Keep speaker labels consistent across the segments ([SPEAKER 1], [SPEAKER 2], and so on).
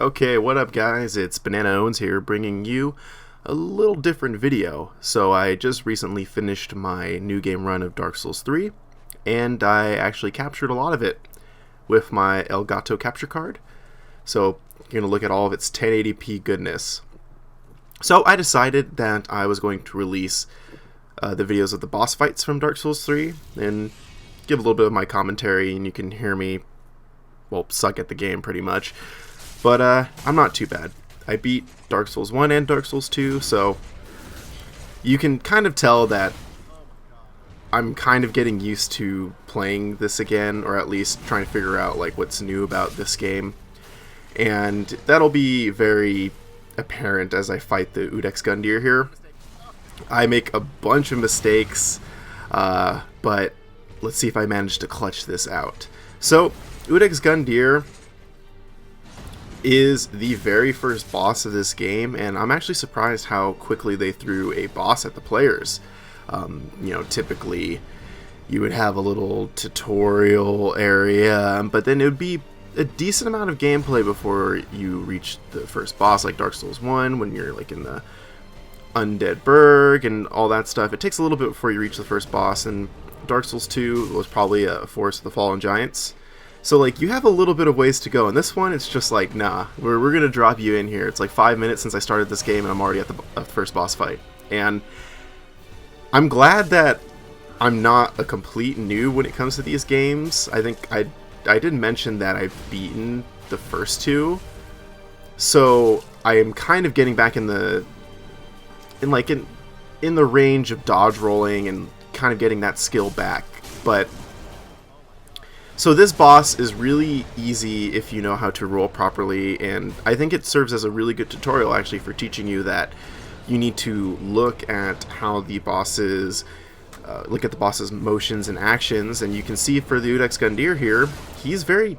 [SPEAKER 1] Okay, what up guys? It's Bananaowns here bringing you a little different video. So I just recently finished my new game run of Dark Souls 3 and I actually captured a lot of it with my El Gato capture card. So you're going to look at all of its 1080p goodness. So I decided that I was going to release the videos of the boss fights from Dark Souls 3 and give a little bit of my commentary, and you can hear me, well, suck at the game pretty much. But I'm not too bad. I beat Dark Souls 1 and Dark Souls 2, so you can kind of tell that I'm kind of getting used to playing this again, or at least trying to figure out like what's new about this game. And that'll be very apparent as I fight the Iudex Gundyr here. I make a bunch of mistakes, but let's see if I manage to clutch this out. So, Iudex Gundyr is the very first boss of this game, and I'm actually surprised how quickly they threw a boss at the players. Typically you would have a little tutorial area, but then it would be a decent amount of gameplay before you reach the first boss, like Dark Souls 1, when you're like in the Undead Burg and all that stuff. It takes a little bit before you reach the first boss, and Dark Souls 2 was probably a Forest of the Fallen Giants. So like you have a little bit of ways to go, and this one it's just like, nah, we're gonna drop you in here. It's like 5 minutes since I started this game and I'm already at the first boss fight. And I'm glad that I'm not a complete noob when it comes to these games. I think I did mention that I've beaten the first two, so I am kind of getting back in the range of dodge rolling and kind of getting that skill back. But so this boss is really easy if you know how to roll properly, and I think it serves as a really good tutorial actually for teaching you that you need to look at how the bosses look at the boss's motions and actions. And you can see for the Iudex Gundyr here, he's very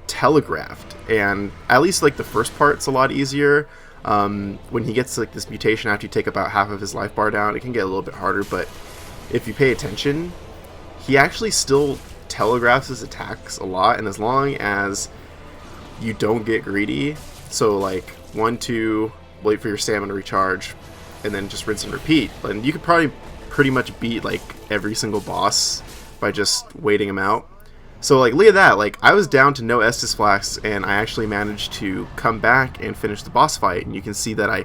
[SPEAKER 1] telegraphed, and at least like the first part's a lot easier. When he gets like this mutation after you take about half of his life bar down, it can get a little bit harder, but if you pay attention, he actually still telegraphs his attacks a lot, and as long as you don't get greedy, so like 1, 2, wait for your stamina to recharge, and then just rinse and repeat, and you could probably pretty much beat like every single boss by just waiting him out. So like look at that, like I was down to no Estus Flask and I actually managed to come back and finish the boss fight, and you can see that I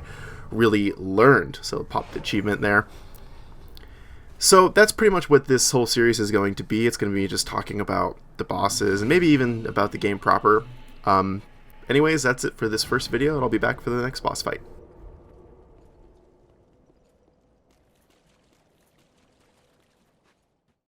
[SPEAKER 1] really learned, so pop the achievement there. So that's pretty much what this whole series is going to be. It's going to be just talking about the bosses and maybe even about the game proper. Anyways, that's it for this first video, and I'll be back for the next boss fight.